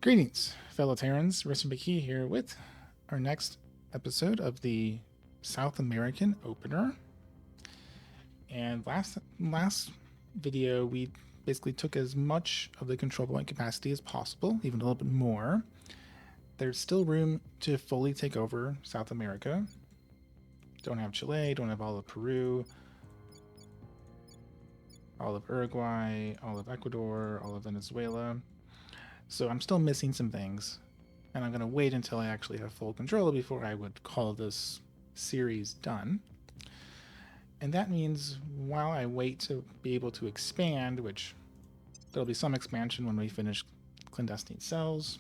Greetings, fellow Terrans. Baki here with our next episode of the South American opener. And last video, we basically took as much of the control point capacity as possible, even a little bit more. There's still room to fully take over South America. Don't have Chile, don't have all of Peru, all of Uruguay, all of Ecuador, all of Venezuela. So I'm still missing some things, and I'm going to wait until I actually have full control before I would call this series done. And that means while I wait to be able to expand, which there'll be some expansion when we finish clandestine cells,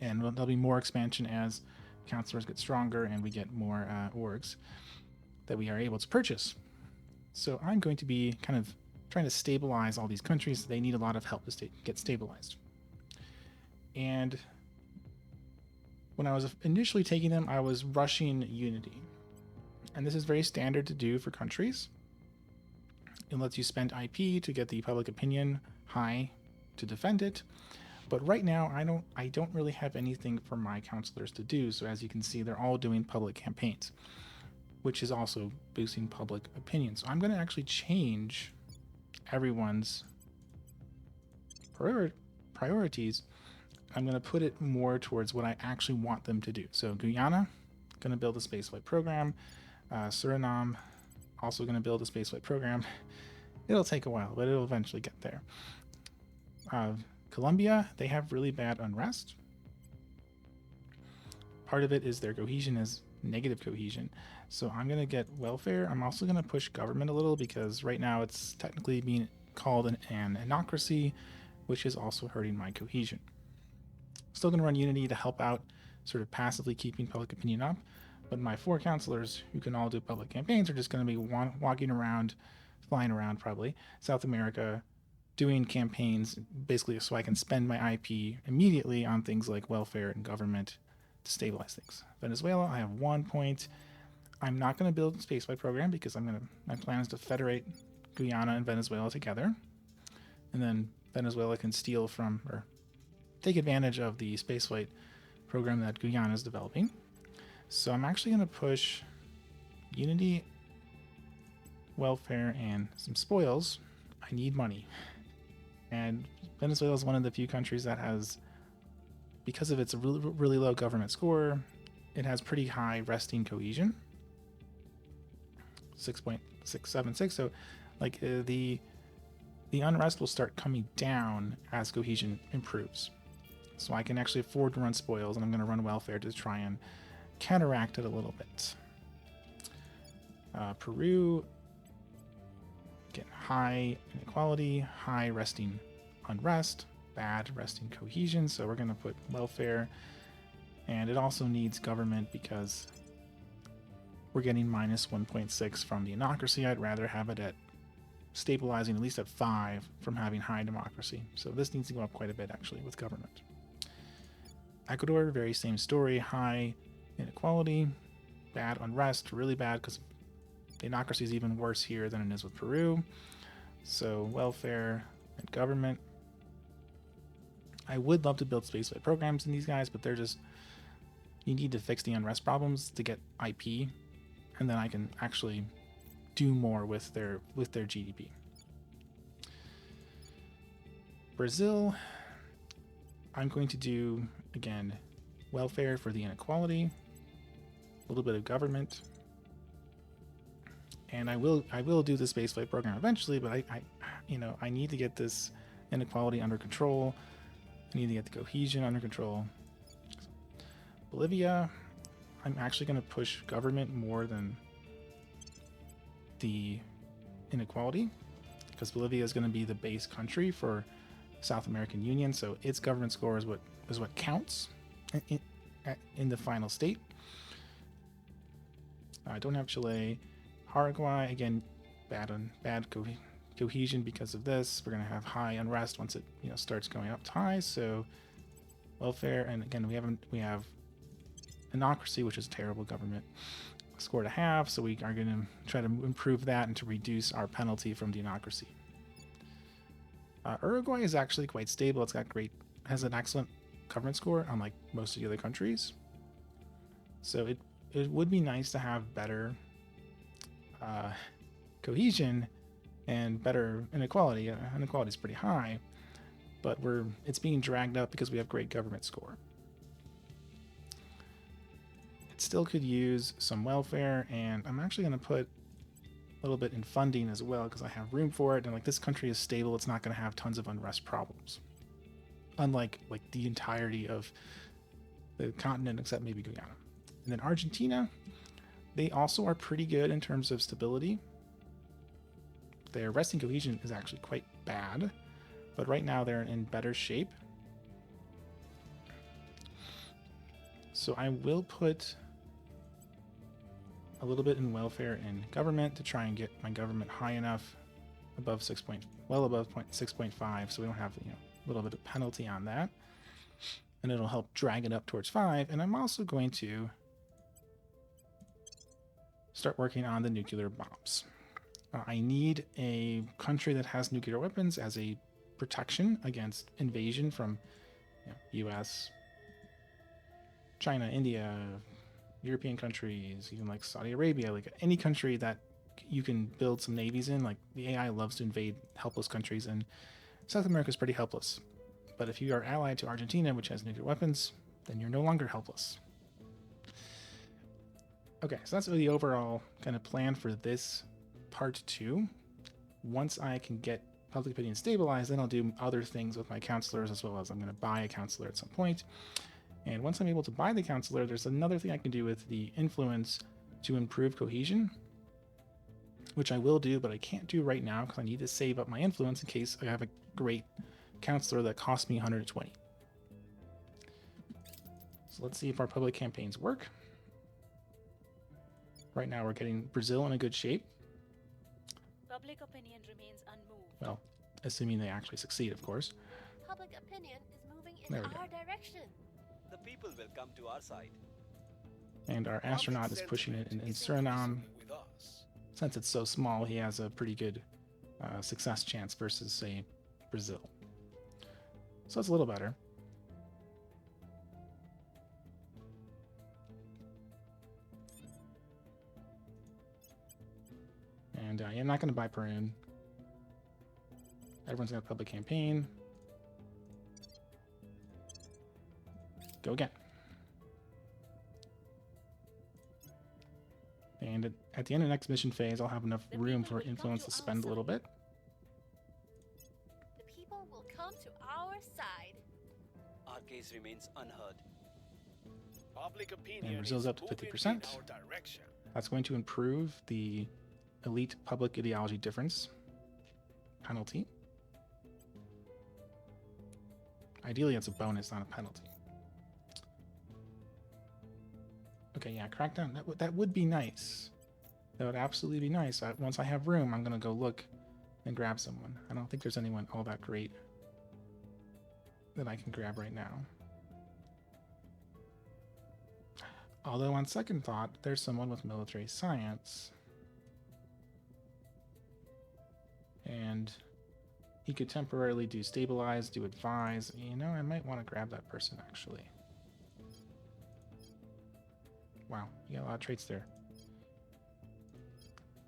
and there'll be more expansion as counselors get stronger and we get more orgs that we are able to purchase. So I'm going to be kind of trying to stabilize all these countries. They need a lot of help to get stabilized. And when I was initially taking them, I was rushing unity. And this is very standard to do for countries. It lets you spend IP to get the public opinion high to defend it. But right now, I don't really have anything for my counselors to do. So as you can see, they're all doing public campaigns, which is also boosting public opinion. So I'm going to actually change everyone's priorities. I'm going to put it more towards what I actually want them to do. So Guyana, going to build a spaceflight program. Suriname, also going to build a spaceflight program. It'll take a while, but it'll eventually get there. Colombia, they have really bad unrest. Part of it is their cohesion is negative cohesion. So I'm going to get welfare. I'm also going to push government a little because right now it's technically being called an anocracy, which is also hurting my cohesion. Still going to run unity to help out sort of passively keeping public opinion up. But my 4 counselors who can all do public campaigns are just going to be walking around, flying around probably, South America, doing campaigns basically so I can spend my IP immediately on things like welfare and government to stabilize things. Venezuela, I have 1 point. I'm not going to build a spaceflight program because my plan is to federate Guyana and Venezuela together. And then Venezuela can steal from or take advantage of the spaceflight program that Guyana is developing. So I'm actually going to push unity, welfare, and some spoils. I need money. And Venezuela is one of the few countries that has, because of its really low government score, it has pretty high resting cohesion, 6.676. So like the unrest will start coming down as cohesion improves. So I can actually afford to run spoils, and I'm going to run welfare to try and counteract it a little bit. Peru, get high inequality, high resting unrest, bad resting cohesion. So we're going to put welfare, and it also needs government because we're getting minus 1.6 from the anocracy. I'd rather have it at stabilizing at least at 5 from having high democracy. So this needs to go up quite a bit actually with government. Ecuador, very same story, high inequality, bad unrest, really bad because the anocracy is even worse here than it is with Peru. So welfare and government. I would love to build spaceflight programs in these guys, but they're just, you need to fix the unrest problems to get IP, and then I can actually do more with their GDP. Brazil, I'm going to do again welfare for the inequality, a little bit of government, and I will do the spaceflight program eventually. But I need to get this inequality under control. I need to get the cohesion under control. Bolivia, I'm actually going to push government more than the inequality because Bolivia is going to be the base country for South American Union, so its government score is what counts in the final state. I don't have Chile. Uruguay, again, bad cohesion because of this. We're going to have high unrest once it starts going up to high. So welfare, and again we have anocracy, which is terrible government score to have. So we are going to try to improve that and to reduce our penalty from the anocracy. Uruguay is actually quite stable. It's got great has an excellent government score, unlike most of the other countries. So it would be nice to have better cohesion and better inequality. Inequality is pretty high, but it's being dragged up because we have great government score. It still could use some welfare, and I'm actually going to put a little bit in funding as well because I have room for it. And like this country is stable, it's not going to have tons of unrest problems. Unlike like the entirety of the continent except maybe Guyana. And then Argentina, they also are pretty good in terms of stability. Their resting cohesion is actually quite bad, but right now they're in better shape. So I will put a little bit in welfare and government to try and get my government high enough above well above 6.5, so we don't have a little bit of penalty on that, and it'll help drag it up towards 5. And I'm also going to start working on the nuclear bombs. I need a country that has nuclear weapons as a protection against invasion from US, China, India, European countries, even like Saudi Arabia, like any country that you can build some navies in. Like the AI loves to invade helpless countries, and South America is pretty helpless. But if you are allied to Argentina, which has nuclear weapons, then you're no longer helpless. Okay, so that's the overall kind of plan for this part 2. Once I can get public opinion stabilized, then I'll do other things with my counselors, as well as I'm going to buy a counselor at some point. And once I'm able to buy the counselor, there's another thing I can do with the influence to improve cohesion, which I will do, but I can't do right now because I need to save up my influence in case I have a great counselor that costs me 120. So let's see if our public campaigns work. Right now we're getting Brazil in a good shape. Public opinion remains unmoved. Well, assuming they actually succeed, of course. Public opinion is moving in our direction. The people will come to our side. And our astronaut is pushing it in Suriname. Since it's so small, he has a pretty good success chance versus, say, Brazil. So it's a little better. And I'm not going to buy Perun. Everyone's got a public campaign. Go again. And at the end of the next mission phase, I'll have enough room for influence to spend a little bit. The people will come to our side. Our case remains unheard. Public opinion And Brazil's up to 50%. That's going to improve the elite public ideology difference penalty. Ideally, it's a bonus, not a penalty. Okay, yeah, crackdown. That would be nice. That would absolutely be nice. Once I have room, I'm gonna go look and grab someone. I don't think there's anyone all that great that I can grab right now. Although on second thought, there's someone with military science. And he could temporarily do stabilize, do advise. You know, I might want to grab that person actually. Wow, you got a lot of traits there.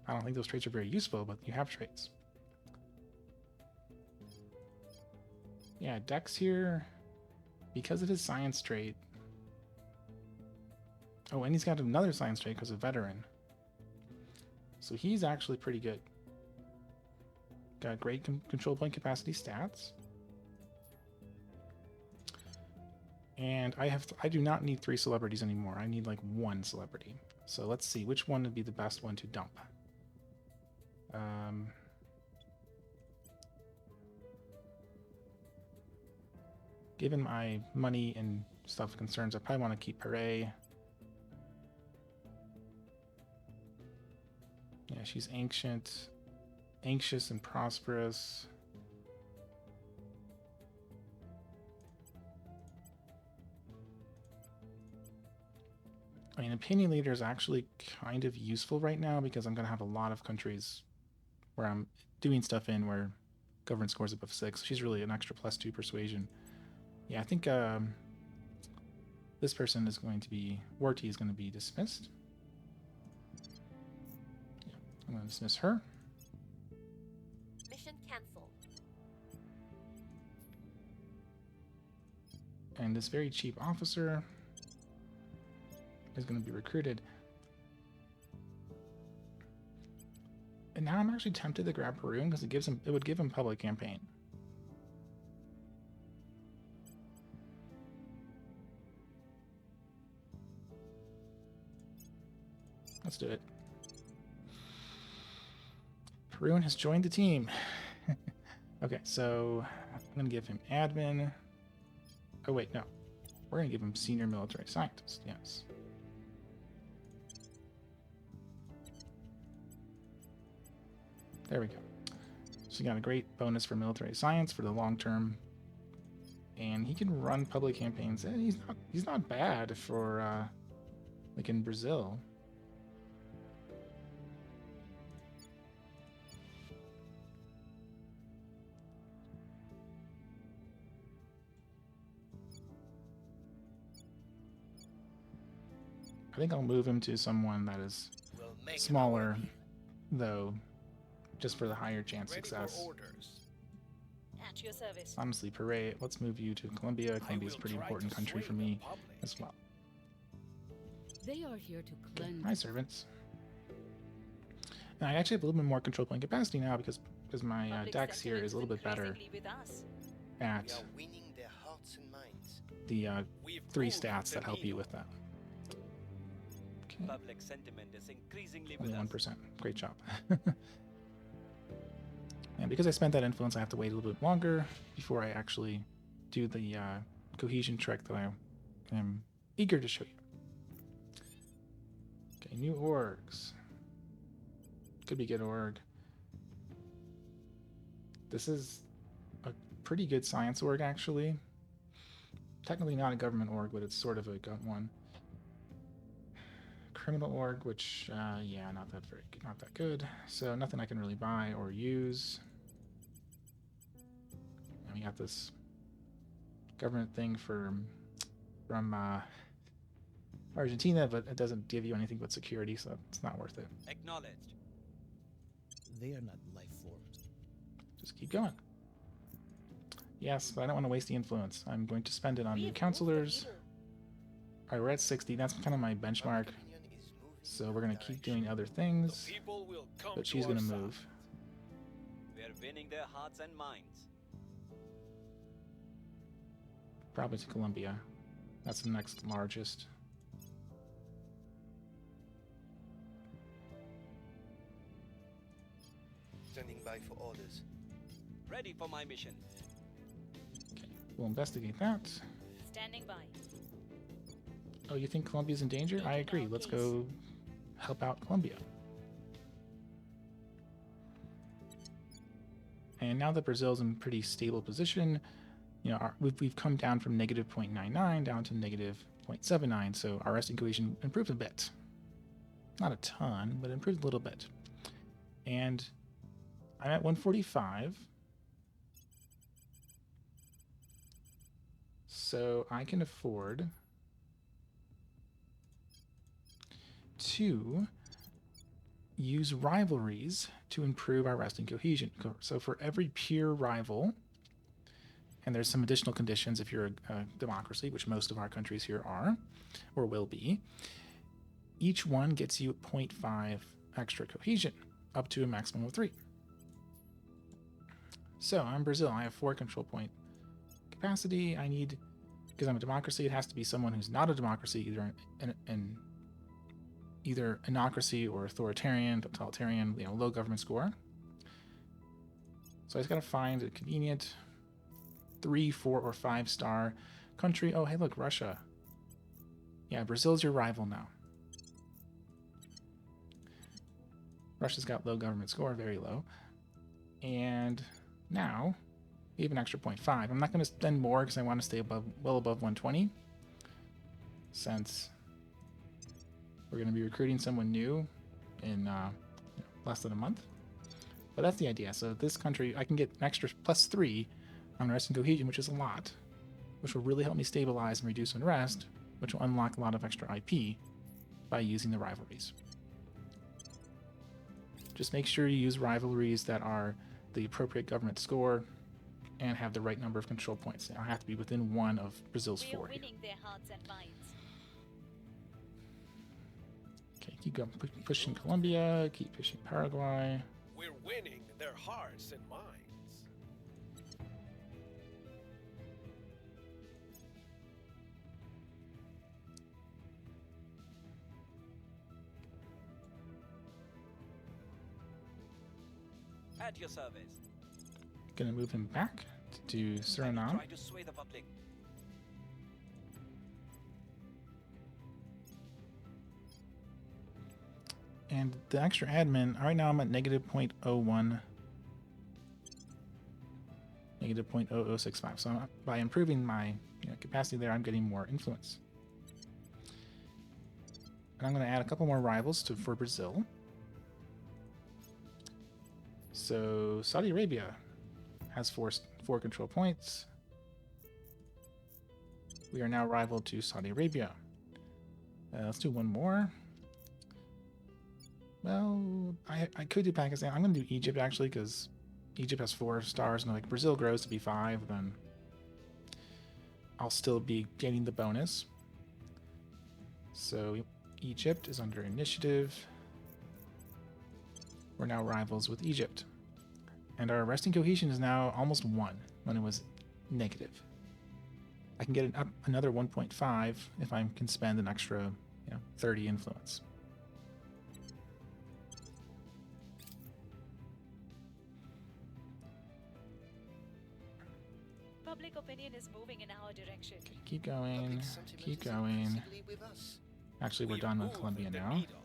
I don't think those traits are very useful, but you have traits. Yeah, Dex here, because of his science trait. Oh, and he's got another science trait because of veteran. So he's actually pretty good. Got great control point capacity stats. And I do not need 3 celebrities anymore. I need like 1 celebrity. So let's see which one would be the best one to dump. Given my money and stuff concerns, I probably want to keep Hooray. Yeah, she's ancient, anxious and prosperous. I mean, opinion leader is actually kind of useful right now because I'm going to have a lot of countries where I'm doing stuff in where government scores above 6. She's really an extra +2 persuasion. Yeah, I think this person is going to be, Warty is going to be dismissed. Yeah, I'm going to dismiss her. Mission cancelled. And this very cheap officer is going to be recruited. And now I'm actually tempted to grab Perun because it would give him public campaign. Let's do it. Perun has joined the team. Okay, so I'm going to give him admin. Oh, wait, no. We're going to give him senior military scientist, yes. There we go. So he got a great bonus for military science for the long term. And he can run public campaigns. And he's not bad for like in Brazil. I think I'll move him to someone that is smaller, though, just for the higher chance success. At your service. Honestly, Parade, let's move you to Colombia. Colombia is a pretty important country for me as well. They are here to cleanse. My servants. And I actually have a little bit more control point capacity now because my dex here is a little bit better at the 3 stats that help you with that. Okay. Public sentiment is increasingly Only with us. 1%. Great job. And because I spent that influence, I have to wait a little bit longer before I actually do the cohesion trick that I am eager to show you. Okay, new orgs. Could be good org. This is a pretty good science org, actually. Technically not a government org, but it's sort of a one. Criminal org, which, yeah, not that good. So nothing I can really buy or use. And we got this government thing from Argentina, but it doesn't give you anything but security, so it's not worth it. Acknowledged. They are not life forms. Just keep going. Yes, but I don't want to waste the influence. I'm going to spend it on new counselors. All right, we're at 60. That's kind of my benchmark. So we're going to keep doing other things, but she's going to move. We are winning their hearts and minds. Probably to Colombia. That's the next largest. Standing by for orders. Ready for my mission. Okay, we'll investigate that. Standing by. Oh, you think Colombia's in danger? I agree. Let's go help out Colombia. And now that Brazil's in a pretty stable position, you know, we've come down from negative 0.99 down to negative 0.79, so our resting cohesion improved a bit. Not a ton, but improved a little bit. And I'm at 145. So I can afford to use rivalries to improve our resting cohesion. So for every peer rival, and there's some additional conditions if you're a democracy, which most of our countries here are, or will be, each one gets you 0.5 extra cohesion, up to a maximum of 3. So I'm Brazil. I have 4 control point capacity. I need, because I'm a democracy, it has to be someone who's not a democracy, either anocracy or authoritarian, totalitarian, you know, low government score. So I just gotta find a convenient 3, 4, or 5 star country. Oh, hey, look, Russia. Yeah, Brazil's your rival now. Russia's got low government score, very low. And now, we have an extra 0.5. I'm not going to spend more because I want to stay well above 120. Since we're going to be recruiting someone new in less than a month. But that's the idea. So this country, I can get an extra +3 on resting cohesion, which is a lot. which will really help me stabilize and reduce unrest, which will unlock a lot of extra IP by using the rivalries. Just make sure you use rivalries that are the appropriate government score and have the right number of control points. They have to be within one of Brazil's We are 40. winning their hearts and minds. Okay, keep going, pushing Colombia, keep pushing Paraguay. We're winning their hearts and minds. At your service. Gonna move him back to do Suriname. Try to sway the public. And the extra admin, right now I'm at negative 0.01, negative 0.0065. So by improving my capacity there, I'm getting more influence. And I'm going to add a couple more rivals for Brazil. So Saudi Arabia has four control points. We are now rival to Saudi Arabia. Let's do one more. Well, I could do Pakistan. I'm going to do Egypt, actually, because Egypt has 4 stars, and if Brazil grows to be 5, then I'll still be gaining the bonus. So Egypt is under initiative. We're now rivals with Egypt. And our resting cohesion is now almost 1, when it was negative. I can get it up another 1.5 if I can spend an extra 30 influence. Public opinion is moving in our direction. Okay, keep going. Public sentiment Keep is going. increasingly with us. Actually, we're We've done with moved Colombia the now. needle.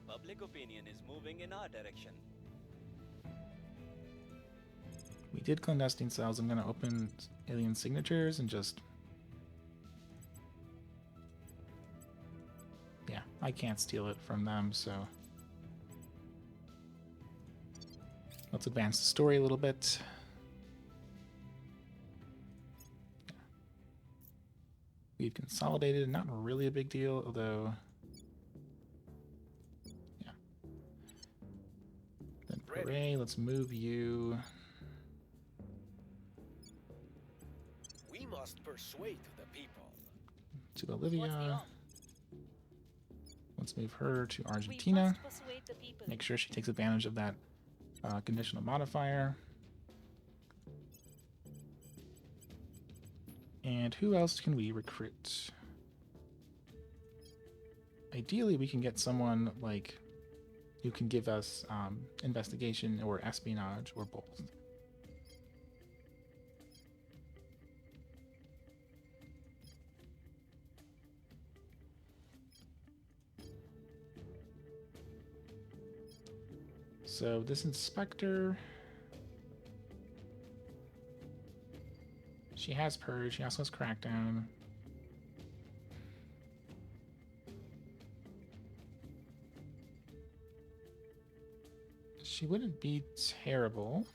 Public opinion is moving in our direction. We did clandestine cells. I'm going to open alien signatures and just... Yeah, I can't steal it from them, so... Let's advance the story a little bit. We've consolidated, not really a big deal, although... Yeah. Then Pare, let's move you... We must persuade the people. to What's the Bolivia. on? Let's move her to We Argentina. must persuade the people. Make sure she takes advantage of that conditional modifier. And who else can we recruit? Ideally, we can get someone like who can give us investigation or espionage or both. So this inspector, she has purge, she also has crackdown. She wouldn't be terrible.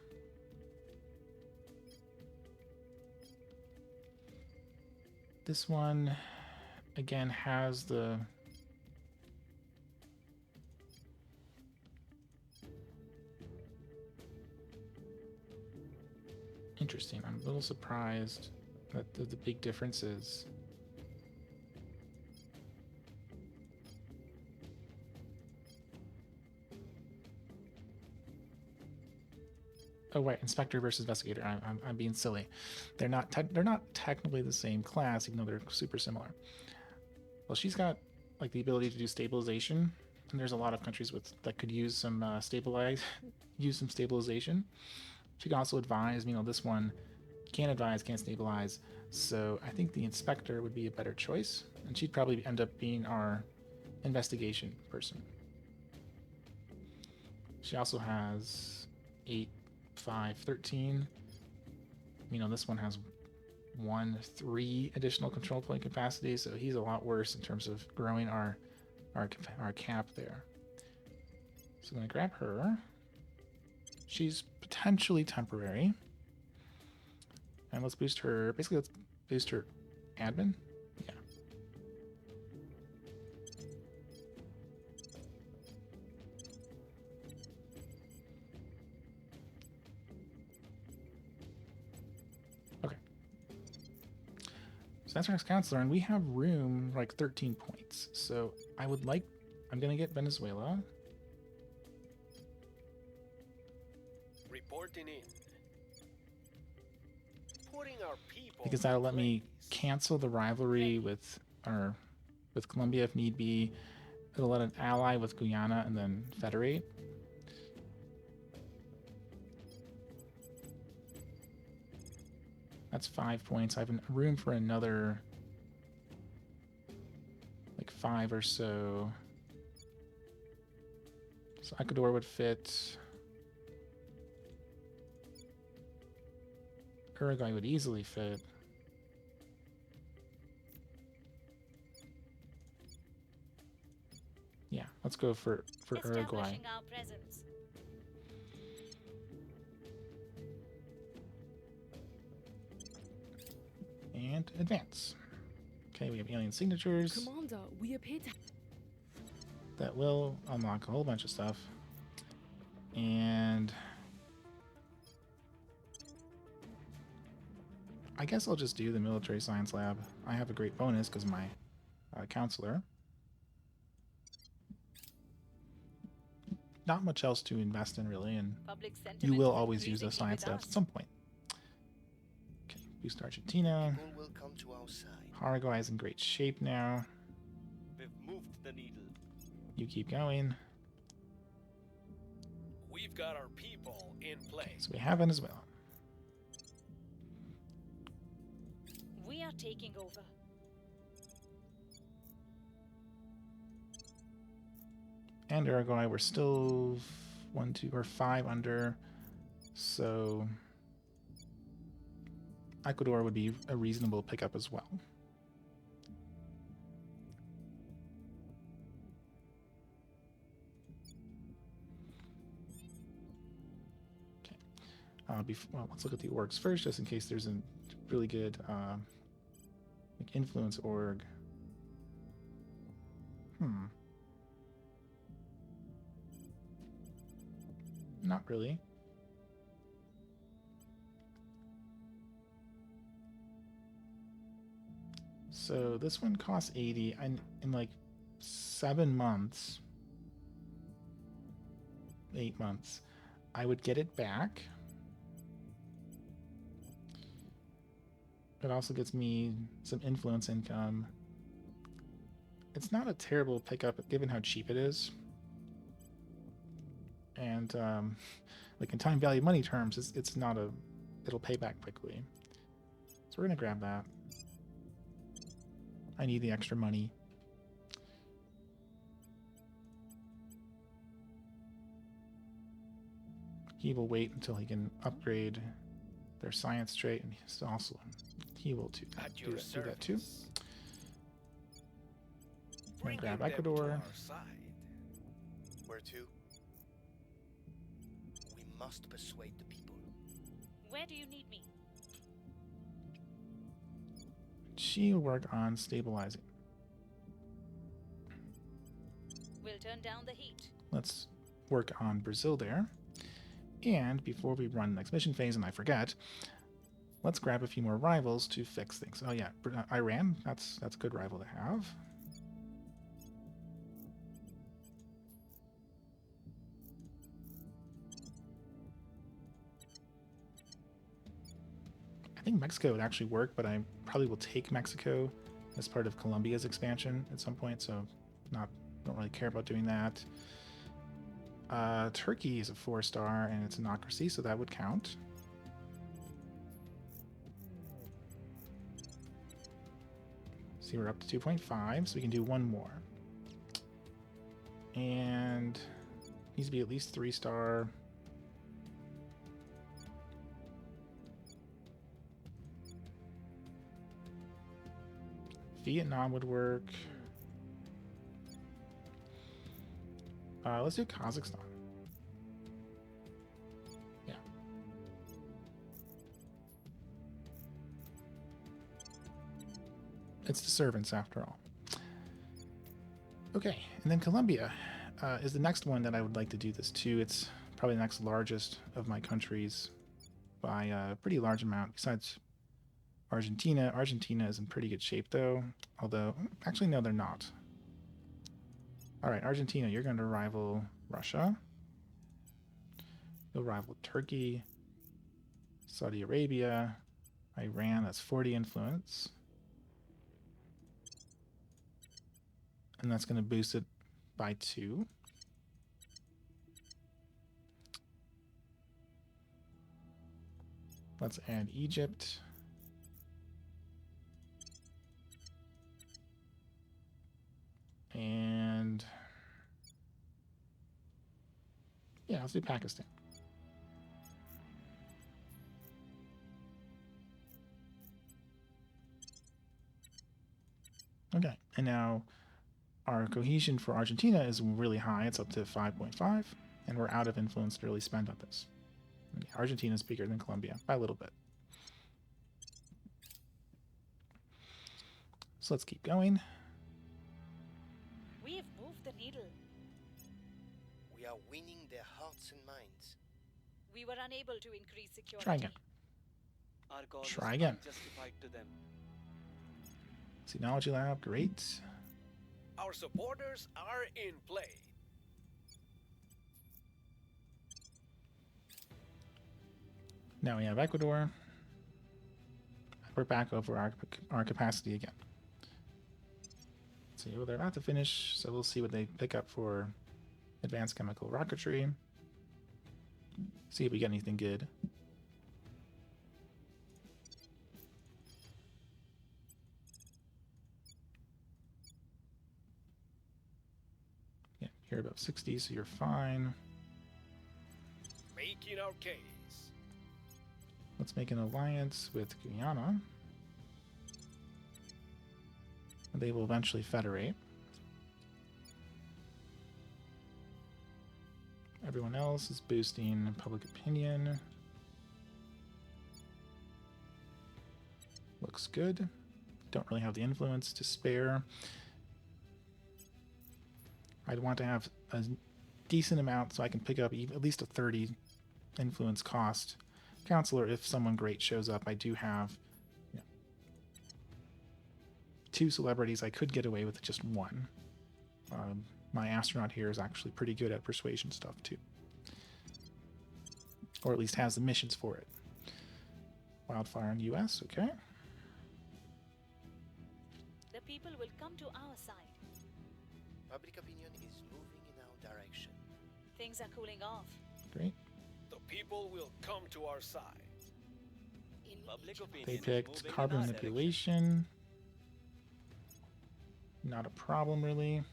This one, again, has the... Interesting. I'm a little surprised that the big difference is... Oh wait, inspector versus investigator. I'm being silly. They're not technically the same class, even though they're super similar. Well, she's got like the ability to do stabilization, and there's a lot of countries that could use some stabilization. She can also advise. This one can't advise, can't stabilize. So I think the inspector would be a better choice, and she'd probably end up being our investigation person. She also has 8, 5, 13. This one has 1, 3 additional control point capacity, so he's a lot worse in terms of growing our cap there. So I'm gonna grab her. She's potentially temporary. And let's boost her. Basically, let's boost her admin. Yeah. Okay. So that's our next counselor, and we have room like 13 points. So I would like. I'm gonna get Venezuela. Reporting in. Putting our people Because that'll in let me place. cancel the rivalry with Colombia if need be. It'll let an ally with Guyana and then federate. That's 5 points. I have room for another like 5 or so. So Ecuador would fit. Uruguay would easily fit. Yeah, let's go for Uruguay. Establishing our presence. And advance. Okay, we have alien signatures. Commander, we appear to. That will unlock a whole bunch of stuff. And I guess I'll just do the military science lab. I have a great bonus because my counselor. Not much else to invest in really, and Public you sentiment will is always use the increasingly science with labs us. at some point. Okay, boost Argentina. People will come to our side. Paraguay is in great shape now. We've moved the needle. You keep going. We've got our people in place. So we have Venezuela. We are taking over. And Uruguay, we're still 1, 2, or 5 under. So Ecuador would be a reasonable pickup as well. Okay. Well, let's look at the orgs first, just in case there's a really good like influence org. Not really. So this one costs 80, and in like 7 months, 8 months, I would get it back. It also gets me some influence income. It's not a terrible pickup given how cheap it is. And like in time value money terms, it's not a, it'll pay back quickly. So we're gonna grab that. I need the extra money. He will wait until he can upgrade their science trait, and he's also he will do At do your that, do that too. service. I'm gonna grab Bringing them to Ecuador. our side. Where to? We must persuade the people. Where do you need me? She will work on stabilizing. We'll turn down the heat. Let's work on Brazil there. And before we run the next mission phase, and I forget, let's grab a few more rivals to fix things. Oh yeah, Iran, that's a good rival to have. I think Mexico would actually work, but I probably will take Mexico as part of Colombia's expansion at some point, so don't really care about doing that. Turkey is a 4-star and it's an ocracy, so that would count. See, we're up to 2.5, so we can do one more. And needs to be at least 3-star. Vietnam would work. Let's do Kazakhstan. Yeah. It's the servants after all. Okay, and then Colombia is the next one that I would like to do this to. It's probably the next largest of my countries by a pretty large amount, besides Argentina. Argentina is in pretty good shape, though. Although, actually, no, they're not. All right, Argentina, you're going to rival Russia. You'll rival Turkey, Saudi Arabia, Iran, that's 40 influence. And that's going to boost it by 2. Let's add Egypt. And yeah, let's do Pakistan. Okay, and now our cohesion for Argentina is really high. It's up to 5.5, and we're out of influence to really spend on this. Okay, Argentina is bigger than Colombia by a little bit. So let's keep going. We have moved the needle. We are winning their hearts and minds. We were unable to increase security. Try again. Our cause Try is again. unjustified to them. Technology lab, great. Our supporters are in play. Now we have Ecuador. We're back over our capacity again. So well, they're about to finish, so we'll see what they pick up for advanced chemical rocketry. See if we get anything good. Yeah, you're above 60, so you're fine. Making our case. Let's make an alliance with Guyana. They will eventually federate. Everyone else is boosting public opinion. Looks good. Don't really have the influence to spare. I'd want to have a decent amount so I can pick up at least a 30 influence cost counselor if someone great shows up. I do have 2 celebrities. I could get away with just 1. My astronaut here is actually pretty good at persuasion stuff too. Or at least has the missions for it. Wildfire in the US, okay. The people will come to our side. Public opinion is moving in our direction. Things are cooling off. Great. The people will come to our side. Public opinion They is picked moving carbon in our direction. manipulation. Not a problem really.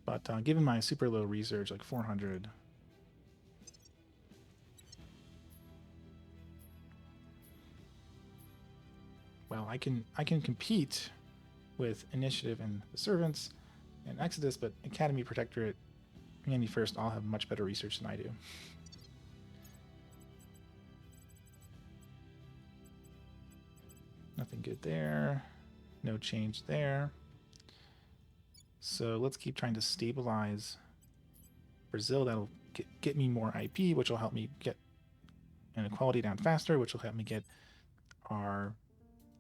But given my super low research, like 400, well, I can compete with Initiative and the Servants and Exodus, but Academy Protectorate, Andy First, all have much better research than I do. Nothing good there. No change there. So let's keep trying to stabilize Brazil. That'll get me more IP, which will help me get inequality down faster, which will help me get our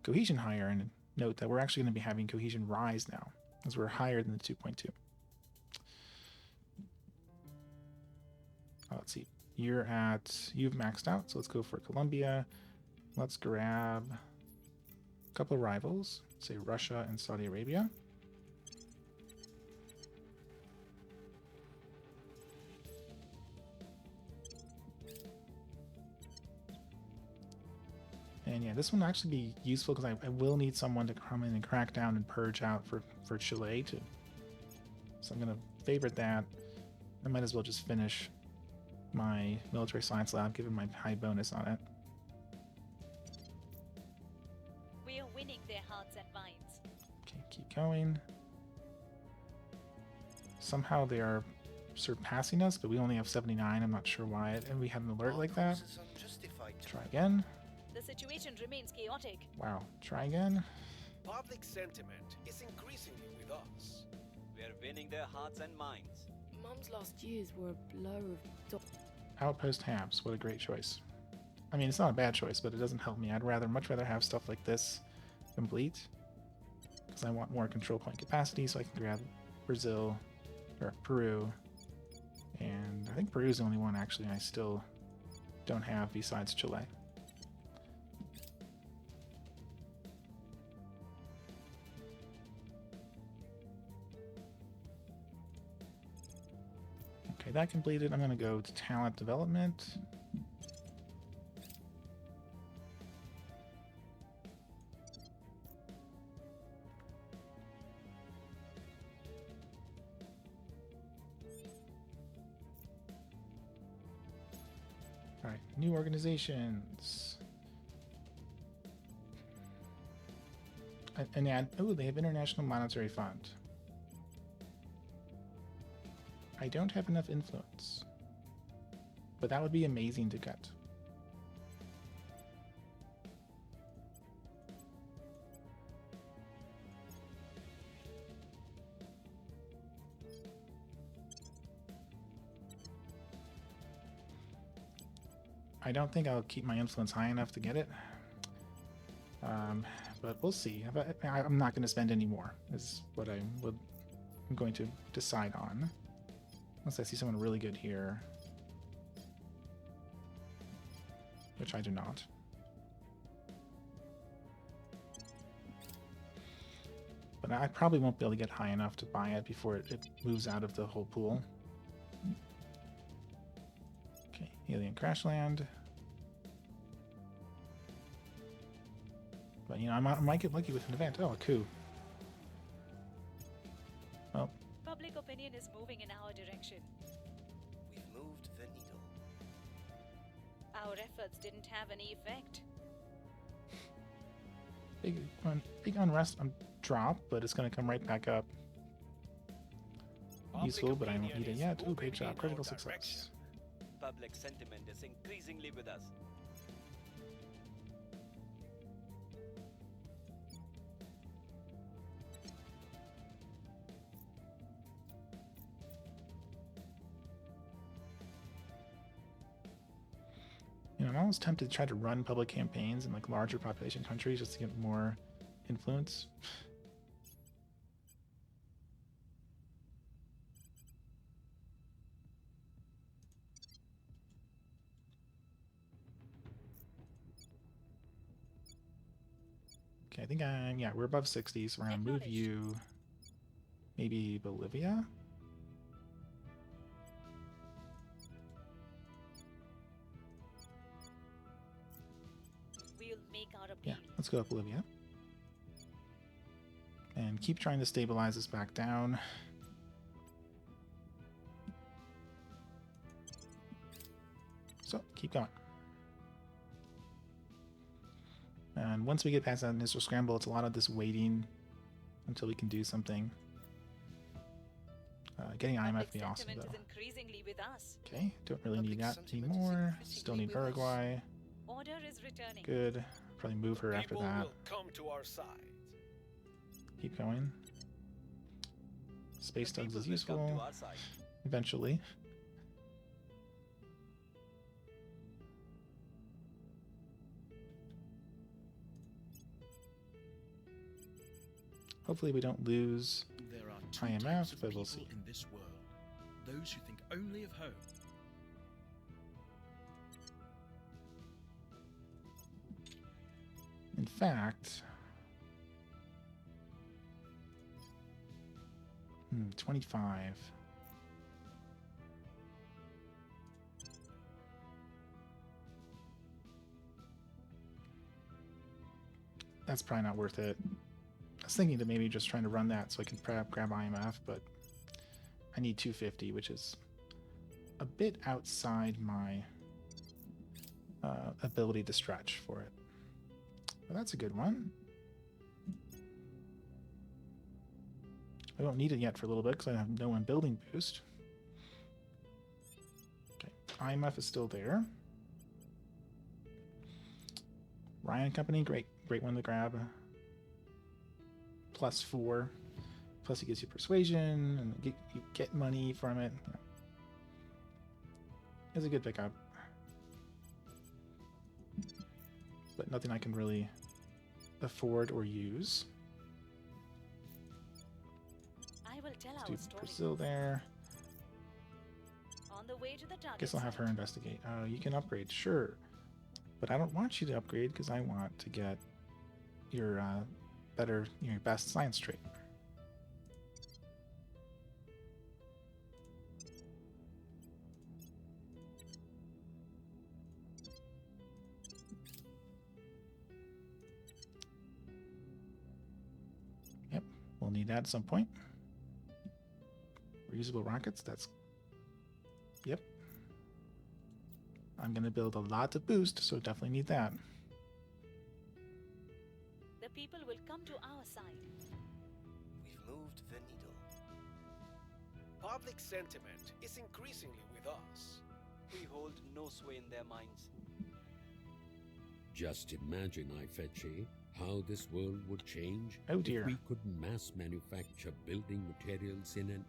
cohesion higher. And note that we're actually going to be having cohesion rise now, as we're higher than the 2.2. Let's see. You've maxed out, so let's go for Colombia. Let's grab a couple of rivals, say Russia and Saudi Arabia. And yeah, this one will actually be useful because I will need someone to come in and crack down and purge out for Chile too. So I'm going to favorite that. I might as well just finish my military science lab given my high bonus on it. We are winning their hearts and minds. Okay, keep going. Somehow they are surpassing us, but we only have 79. I'm not sure why. And we had an alert Our like that. cause is unjustified to Try again. The situation remains chaotic. Wow. Try again. Public sentiment is increasingly with us. We're winning their hearts and minds. Mum's last years were a blur of Outpost Habs. What a great choice. I mean, it's not a bad choice, but it doesn't help me. I'd much rather have stuff like this complete. Because I want more control point capacity, so I can grab Brazil, or Peru. And I think Peru's the only one, actually, I still don't have besides Chile. Okay, that completed. I'm going to go to talent development. All right, new organizations. And add, oh, they have International Monetary Fund. I don't have enough influence. But that would be amazing to get. I don't think I'll keep my influence high enough to get it. But we'll see. I'm not going to spend any more, is what I'm going to decide on. Unless I see someone really good here. Which I do not. But I probably won't be able to get high enough to buy it before it moves out of the whole pool. Okay, alien crash land. But, you know, I might get lucky with an event. Oh, a coup. Well. Public opinion is moving in our direction. We've moved the needle. Our efforts didn't have any effect. Big unrest drop, but it's going to come right back up. Useful, but I don't need it yet. Oh, great job. Critical success. Public sentiment is increasingly with us. You know, I'm almost tempted to try to run public campaigns in like larger population countries just to get more influence. Okay, I think we're above 60, so we're gonna move you maybe Bolivia. Yeah, let's go up Bolivia. And keep trying to stabilize this back down. So, keep going. And once we get past that initial scramble, it's a lot of this waiting until we can do something. Getting IMF would be awesome, though. Okay, don't really need that anymore. Still need Uruguay. Order is returning. Good. Probably move her after People that. will come to our side. Keep going. Space tugs is Come useful. to our side. Eventually. Hopefully we don't lose There are two IMF, types of but we'll people see. in this world. Those who think only of home. In fact, 25. That's probably not worth it. I was thinking to maybe just trying to run that so I can grab IMF, but I need 250, which is a bit outside my ability to stretch for it. But that's a good one. I don't need it yet for a little bit because I have no one building boost. Okay, IMF is still there. Ryan Company, great one to grab. +4. Plus it gives you persuasion, and you get money from it. It's a good pickup. But nothing I can really afford or use. I will tell Let's our do story. Brazil there. On the way to the target Guess I'll have her site. investigate. Oh, you can upgrade, sure. But I don't want you to upgrade because I want to get your your best science trait. Yep, we'll need that at some point. Reusable rockets, that's... Yep. I'm going to build a lot to boost, so definitely need that. The people will come to our side. We've moved the needle. Public sentiment is increasingly with us. We hold no sway in their minds. Just imagine, Ifechi, how this world would change Oh dear. if we could mass manufacture building materials in an...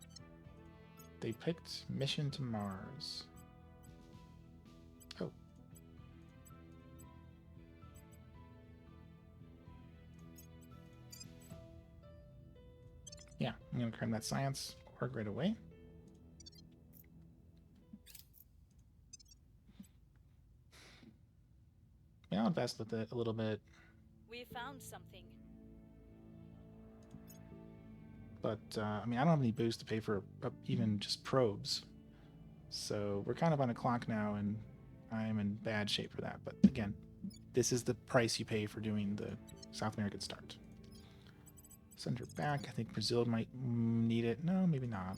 They picked mission to Mars. Oh. Yeah, I'm going to cram that science org right away. Yeah, I'll invest with it a little bit, We found something. but I mean, I don't have any boost to pay for even just probes. So we're kind of on a clock now, and I'm in bad shape for that. But again, this is the price you pay for doing the South American start. Send her back. I think Brazil might need it. No, maybe not.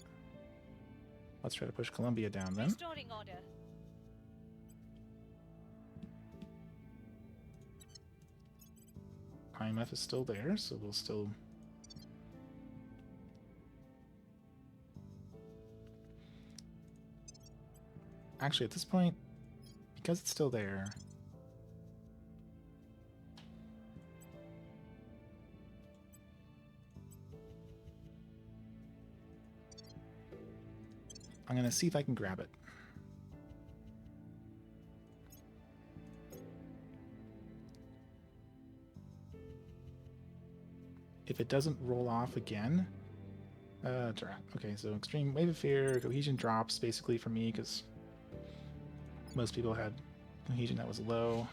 Let's try to push Colombia down then. Restoring order. IMF is still there, so we'll still... Actually, at this point, because it's still there... I'm going to see if I can grab it. If it doesn't roll off again... Terra. Okay, so Extreme Wave of Fear, Cohesion drops basically for me because most people had cohesion that was low.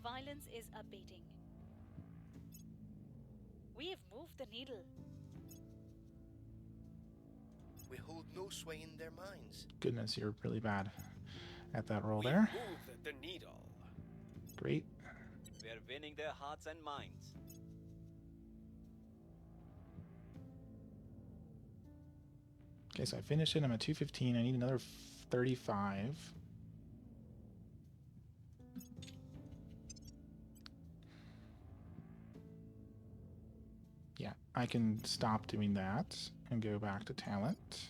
Violence is abating. We have moved the needle. We hold no sway in their minds. Goodness, you're really bad at that roll We've there. moved the needle. Great. We are winning their hearts and minds. Okay, so I finished it. I'm at 215. I need another 35. Yeah, I can stop doing that and go back to talent.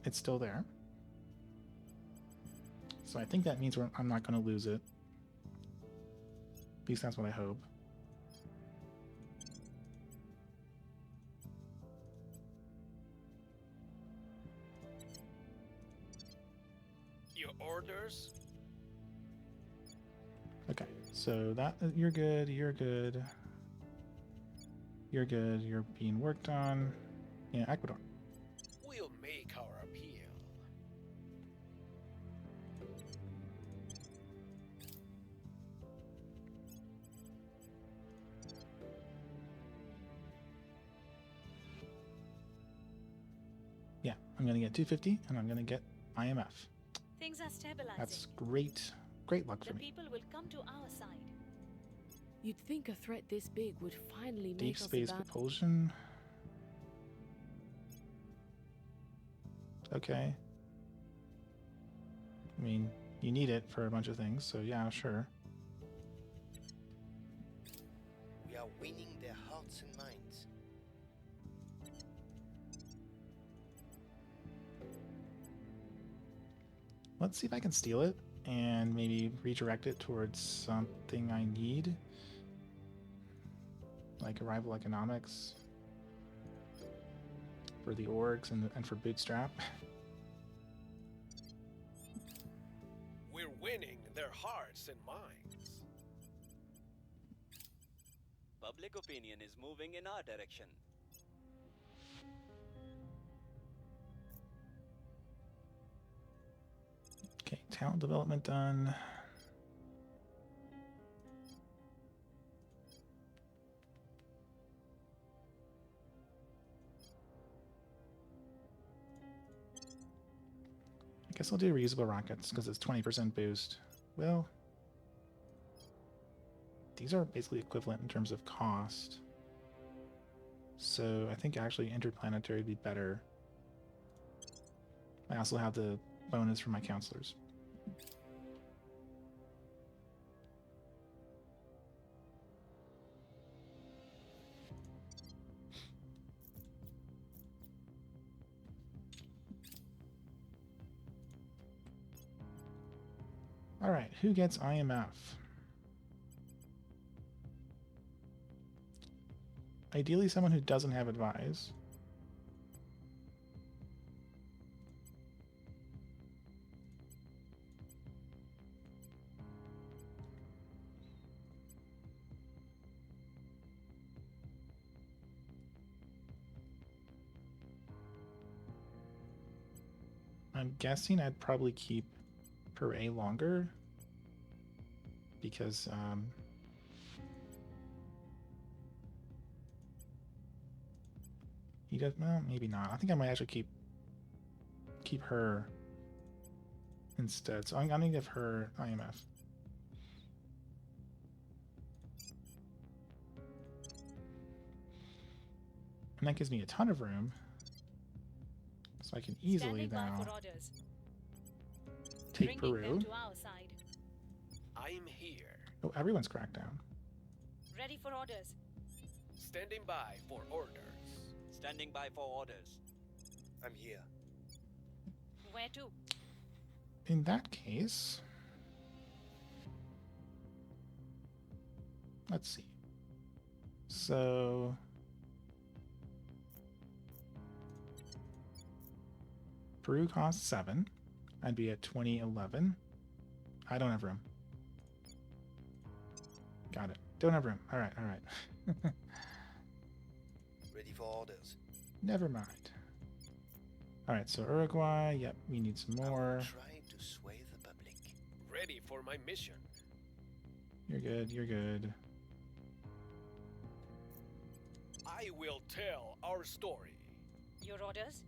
It's still there. So I think that means I'm not going to lose it. At least that's what I hope. Your orders? Okay, so that you're good, you're good. You're good, you're being worked on. Yeah, Ecuador. We'll make our appeal. Yeah, I'm going to get 250 and I'm going to get IMF. Things are stabilizing. That's great. Great luck for The me. people will come to our side. You'd think a threat this big would finally Deep make us space about... propulsion. Okay. I mean, you need it for a bunch of things, so yeah, sure. are winning their hearts and minds. Let's see if I can steal it and maybe redirect it towards something I need, like arrival economics for the orgs and for Bootstrap. We're winning their hearts and minds. Public opinion is moving in our direction. Okay, talent development done. I guess I'll do reusable rockets because it's 20% boost. Well, these are basically equivalent in terms of cost. So I think actually interplanetary would be better. I also have the bonus for my counselors. All right, who gets IMF? Ideally, someone who doesn't have advise. I'm guessing I'd probably keep per A longer because he does, well, maybe not. I think I might actually keep her instead. So I'm gonna give her IMF. And that gives me a ton of room. So I can easily now take Peru. To our side. I'm here. Oh, everyone's cracked down. Ready for orders. Standing by for orders. Standing by for orders. I'm here. Where to? In that case, let's see. So Peru costs 7. I'd be at 2011. I don't have room. Got it. Don't have room. All right, all right. Ready for orders. Never mind. All right, so Uruguay. Yep, we need some I will more. try to sway the public. Ready for my mission. You're good. You're good. I will tell our story. Your orders?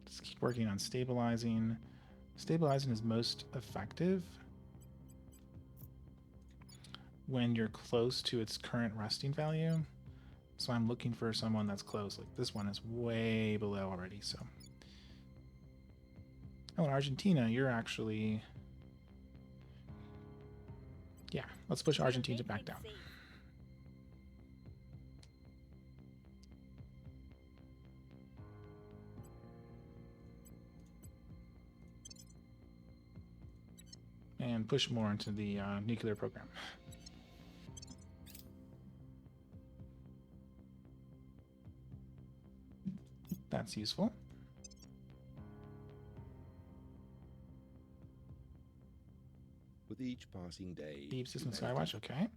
Just keep working on stabilizing. Stabilizing is most effective when you're close to its current resting value. So I'm looking for someone that's close. Like this one is way below already, so. Oh, in Argentina, you're actually... Yeah, let's push Argentina back down. And push more into the nuclear program. That's useful. With each passing day, Deep System humanity Skywatch, okay.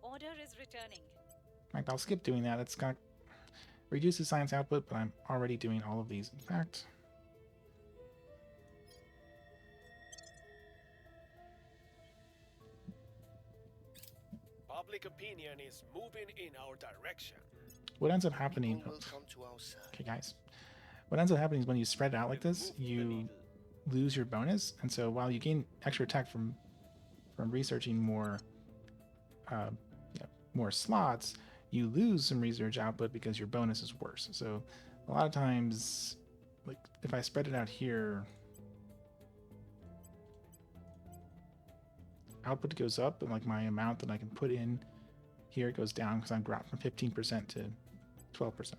Order is returning. In fact, I'll skip doing that. It's got reduces science output, but I'm already doing all of these. In fact, Public opinion is moving in our direction. what ends up happening... People will come to our side. Okay, guys. What ends up happening is when you spread it out like this, you lose your bonus, and so while you gain extra attack from researching more more slots, you lose some research output because your bonus is worse. So a lot of times, like if I spread it out here, output goes up, and like my amount that I can put in here goes down because I'm dropped from 15% to 12%.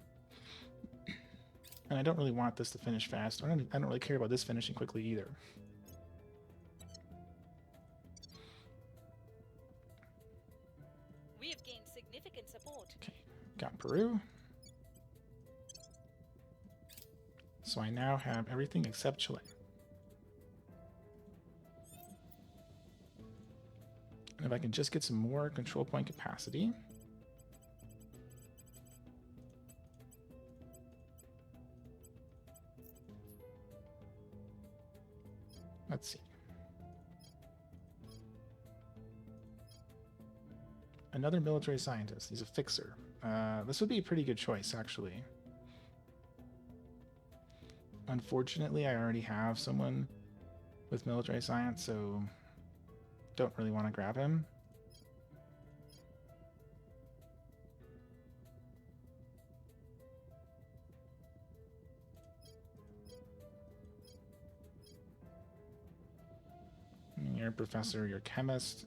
And I don't really want this to finish fast. I don't really care about this finishing quickly either. We have gained significant support. Okay, got Peru. So I now have everything except Chile. And if I can just get some more control point capacity. Let's see. Another military scientist. He's a fixer. This would be a pretty good choice, actually. Unfortunately, I already have someone with military science, so don't really want to grab him. You're a professor, you're a chemist.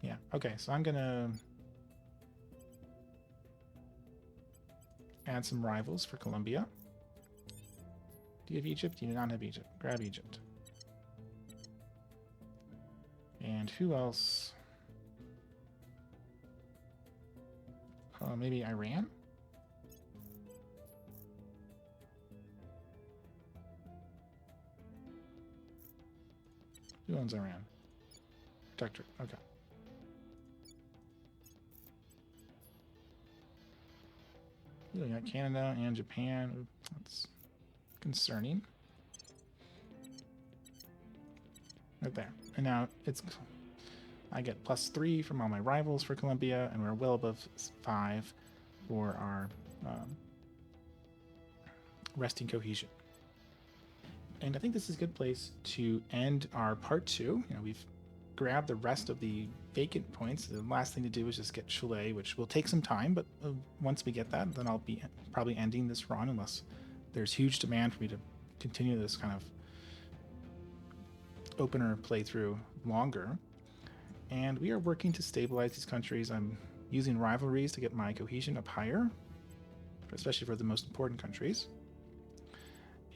Yeah, okay, so I'm gonna add some rivals for Colombia. Do you have Egypt? You do not have Egypt. Grab Egypt. And who else? Maybe Iran? Who owns Iran? Protectorate. Okay. We got Canada and Japan. Ooh, that's concerning. Right there. And now it's... I get +3 from all my rivals for Colombia, and we're well above 5 for our resting cohesion. And I think this is a good place to end our part 2. You know, we've grabbed the rest of the vacant points. The last thing to do is just get Chile, which will take some time, but once we get that, then I'll be probably ending this run unless there's huge demand for me to continue this kind of opener playthrough longer. And we are working to stabilize these countries. I'm using rivalries to get my cohesion up higher, especially for the most important countries.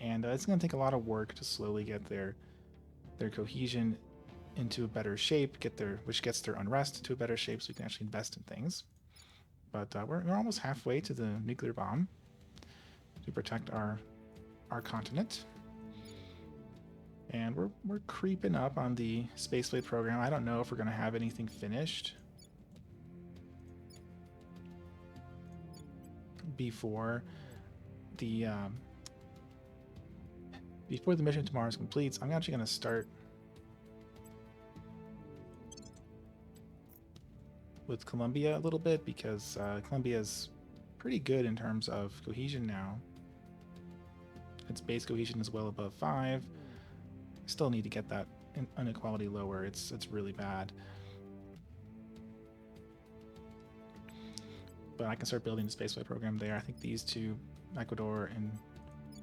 And it's going to take a lot of work to slowly get their cohesion into a better shape, which gets their unrest to a better shape, so we can actually invest in things. But we're almost halfway to the nuclear bomb to protect our continent. And we're creeping up on the spaceflight program. I don't know if we're going to have anything finished before the mission to Mars completes. I'm actually going to start with Colombia a little bit because Colombia is pretty good in terms of cohesion now. Its base cohesion is well above 5. Still need to get that inequality lower. It's really bad. But I can start building the spaceflight program there. I think these two, Ecuador and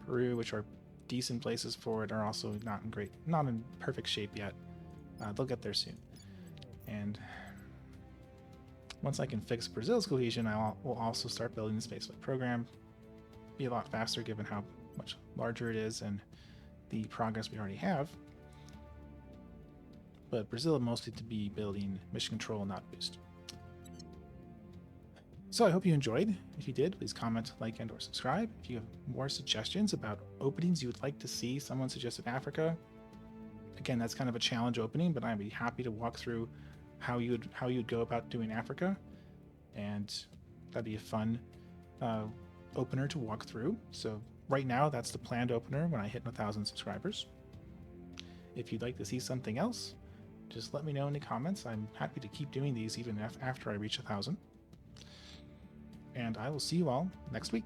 Peru, which are decent places for it, are also not in perfect shape yet. They'll get there soon. And once I can fix Brazil's cohesion, we'll also start building the spaceflight program. Be a lot faster given how much larger it is and the progress we already have. But Brazil mostly to be building mission control, not boost. So I hope you enjoyed. If you did, please comment, like, and or subscribe. If you have more suggestions about openings you would like to see, someone suggested Africa. Again, that's kind of a challenge opening, but I'd be happy to walk through how you would go about doing Africa, and that'd be a fun opener to walk through. So right now, that's the planned opener when I hit 1,000 subscribers. If you'd like to see something else, just let me know in the comments. I'm happy to keep doing these even after I reach 1,000. And I will see you all next week.